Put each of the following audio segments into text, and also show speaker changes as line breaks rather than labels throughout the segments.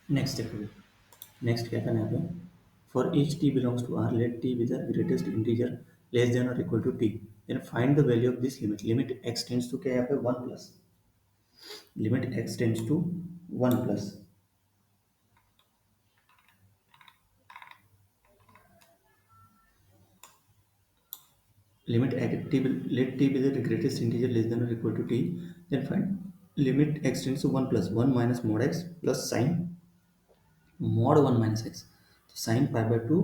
Next देखो, next क्या करना है यहाँ पे, for each t belongs to R let t with the greatest integer less than और equal to t, then find the value of this limit. Limit x tends to क्या है यहाँ पे, one plus, limit x tends to one plus, limit t let t be the greatest integer less than or equal to t, then find limit x tends to 1 plus 1 minus mod x plus sin mod 1 minus x। तो sin pi by two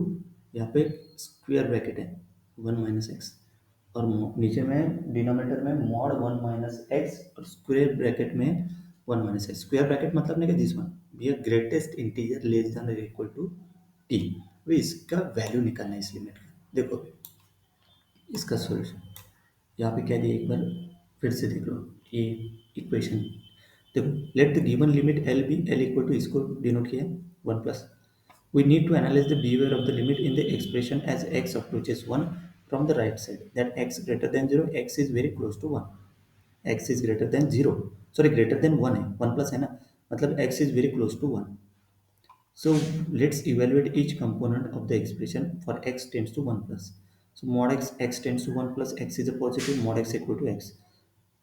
यहाँ पे square bracket है 1 minus x, और नीचे में denominator में mod 1 minus x और square bracket में 1 माइनस एक्स। स्क्वायर ब्रैकेट मतलब नहीं कि this one be greatest integer less than और इक्वल टू टी। अभी इसका वैल्यू निकालना है इस लिमिट का। देखो इसका सॉल्यूशन यहाँ पे क्या दिया एक बार फिर से देख लो, ये इक्वेशन देखो, let the given limit L be, L equal to इसको डिनोट किया one plus, we need to analyze the behavior of the limit in the expression as x approaches 1 from the right side, that x greater than 0, x is very close to 1, x is greater than 0, sorry greater than 1 है, 1 plus है ना, मतलब x is very close to 1। so let's evaluate each component of the expression for x tends to 1 plus। so mod x, x tends to 1 plus, x is a positive, mod x equal to x,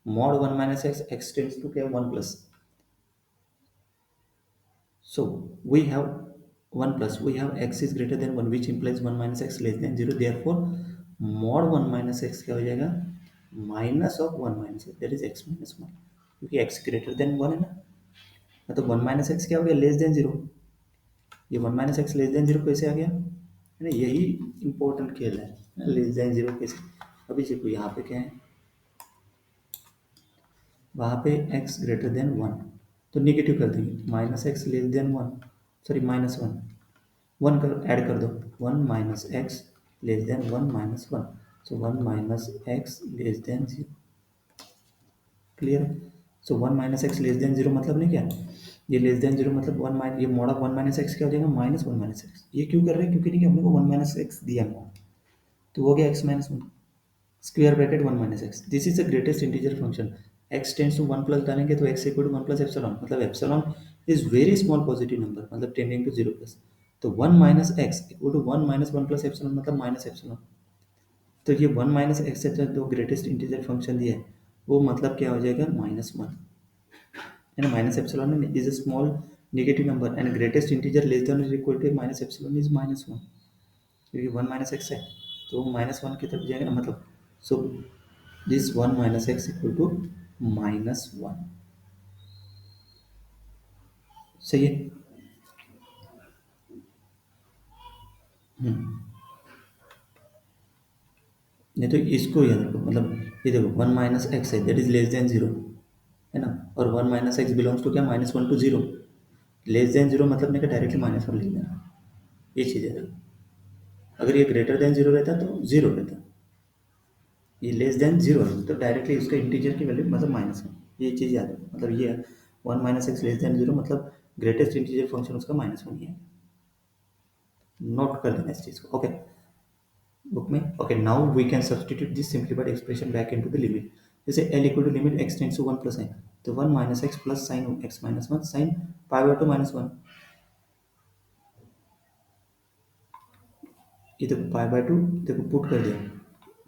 mod 1 minus x, x tends to क्या 1 plus, so we have 1 plus, we have x is greater than 1 which implies 1 minus x less than 0, therefore mod 1 minus x क्या हो जाएगा, minus of 1 minus x, that is x minus 1, क्योंकि x greater than 1 है ना, मतलब 1 minus x क्या हो गया, लेस देन 0। ये 1 माइनस एक्स लेस देन 0 कैसे आ गया, है ना, यही इंपॉर्टेंट खेल है, लेस देन 0 कैसे। अभी देखो यहाँ पे क्या है, वहाँ पे x ग्रेटर देन 1, तो निगेटिव कर देंगे, minus x less than 1, sorry minus 1, one कर ऐड कर दो, 1 minus x less than 1 minus 1, so 1 minus x less than 0, clear. So 1 minus x less than 0 मतलब नहीं क्या, ये लेस देन 0 मतलब 1 माइनस, ये मॉड ऑफ 1 माइनस एक्स क्या हो जाएगा, माइनस 1 माइनस एक्स। ये क्यों कर रहे हैं, क्योंकि नहीं हमने को 1 माइनस एक्स दिया मॉड, तो हो गया x minus 1, square bracket 1 minus x, this is the greatest integer function. x tends to 1 plus डालेंगे तो x equal to 1 plus epsilon, मतलब epsilon is very small positive number, मतलब टेंडिंग टू 0 प्लस, तो 1 minus x equal to 1 minus 1 plus epsilon मतलब minus epsilon. तो ये 1 minus x से जो ग्रेटेस्ट इंटीजर फंक्शन दिया है वो मतलब क्या हो जाएगा, माइनस 1, है ना, minus epsilon is a small negative number and greatest integer less than और equal to minus epsilon is minus 1, क्योंकि 1 माइनस एक्स है तो माइनस 1 की तरफ जाएगा ना, मतलब so this 1 minus x equal to minus 1, सही है। हम्म, नहीं तो इसको याद रखो, मतलब ये देखो 1 माइनस एक्स है दैट इज लेस देन 0, है ना, और 1 माइनस एक्स बिलोंग्स टू क्या, माइनस 1 टू 0, लेस देन 0 मतलब नहीं कि डायरेक्टली माइनस 1 लिख देना, ये चीज़ है। अगर ये ग्रेटर देन 0 रहता तो 0 रहता, ये लेस देन 0 है तो डायरेक्टली उसका इंटीजर की वैल्यू मतलब माइनस 1, ये चीज़ याद रखो, मतलब ये 1 माइनस एक्स लेस देन 0 मतलब ग्रेटेस्ट इंटीजर फंक्शन उसका माइनस 1 ही है, नोट कर देना इस चीज़ को, ओके बुक में। Okay now we can substitute this simplified expression back into the limit, जैसे L equal to limit x tends to 1 plus है, तो 1 minus x plus sine x minus 1 sine pi by 2 minus 1, ये देखो पाई by 2, देखो put कर दिया,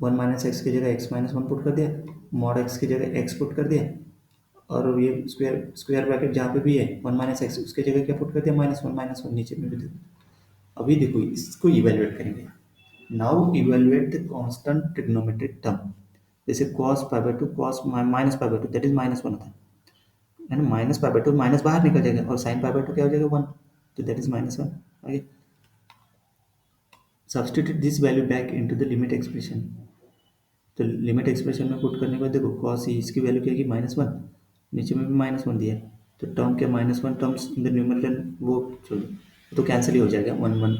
1 minus x की जगह एक्स माइनस 1 पुट कर दिया, मॉड एक्स की जगह एक्स पुट कर दिया, और ये स्क्वायर स्क्वायर ब्रैकेट जहाँ पे भी है 1 माइनस एक्स उसकी जगह क्या पुट कर दिया, माइनस वन नीचे में भी देखो। अभी देखो इसको इवेलुएट करेंगे, now evaluate the constant trigonometric term, जैसे cos pi by two cos minus pi by two that is minus 1 था, है ना, minus pi by two minus बाहर निकल जाएगा और साइन पाई बाय टू क्या हो जाएगा 1, तो दैट इज माइनस 1। आगे substitute this value back into the limit expression, तो लिमिट एक्सप्रेशन में पुट करने के बाद देखो cos ई इसकी वैल्यू क्या है, माइनस 1, नीचे में भी माइनस 1 दिया, तो टर्म क्या minus 1 terms in the numerator वो छोड़ो तो कैंसिल ही हो जाएगा, 1 1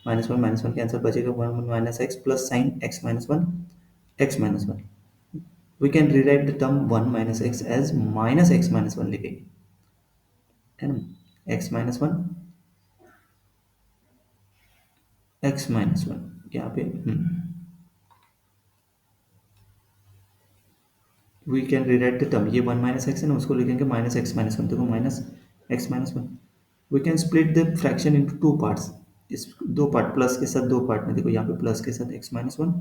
माइनस 1 कैंसिल, बचेगा 1 1 minus x plus sine x minus 1 x minus 1, we can rewrite the term 1 minus x as minus x minus 1 लिखेंगे, है ना, एक्स माइनस 1 एक्स माइनस 1 यहाँ पे we can rewrite the term, ये 1 minus x है ना, उसको लिखेंगे माइनस एक्स माइनस 1, देखो minus x minus 1, we can split the fraction into two parts. इस दो पार्ट प्लस के साथ दो पार्ट में देखो, यहाँ पे प्लस के साथ एक्स माइनस वन,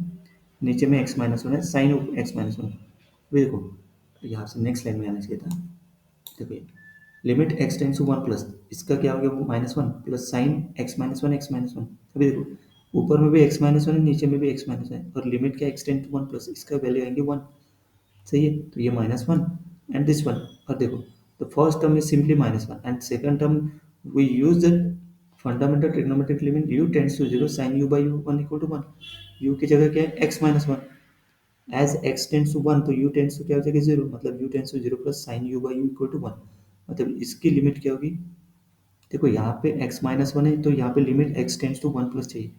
नीचे में एक्स माइनस वन है साइन एक्स माइनस वन। देखो यहाँ से नेक्स्ट लाइन में आना चाहिए था। देखो ये limit x tends to one plus, इसका क्या हो गया वो minus one plus sine x minus one. अभी देखो ऊपर में भी एक्स माइनस वन है, नीचे में भी एक्स माइनस है, और लिमिट क्या x tends to one plus, इसका वैल्यू आएंगे वन। सही है, तो ये minus one and this one. और देखो the first term is simply minus one and second term we use the fundamental trigonometric limit u tends to zero sine u by u one equal to one. U की जगह क्या है x minus one, as x tends to one तो u tends to क्या हो जाएगा zero, मतलब u tends to zero plus sine u by u equal to one. मतलब इसकी लिमिट क्या होगी, देखो यहाँ पे x माइनस वन है तो यहाँ पे limit x tends to one plus चाहिए,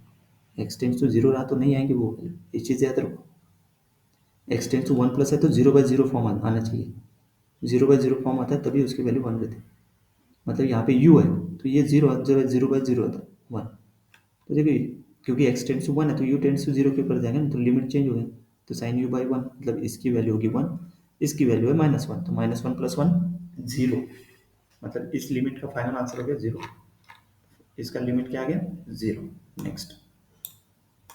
x टेंड्स टू जीरो रहा तो नहीं आएंगे वो वैल्यू, ये चीज़ याद रखो। x tends to one plus है तो जीरो बाय जीरो फॉर्म आना चाहिए, जीरो बाय जीरो फॉर्म आता है तभी उसकी वैल्यू वन रहती है। मतलब यहाँ पे u है तो ये जीरो जब जीरो बाय जीरो आता है वन। तो देखिए क्योंकि x टेंड्स टू वन है तो u टेंड्स टू जीरो के ऊपर जाएंगे ना, तो लिमिट चेंज हो गई, तो साइन यू बाई वन मतलब इसकी वैल्यू होगी वन, इसकी वैल्यू है माइनस वन, तो minus one plus one zero. मतलब इस लिमिट का फाइनल आंसर हो गया जीरो, इसका लिमिट क्या आ गया जीरो। नेक्स्ट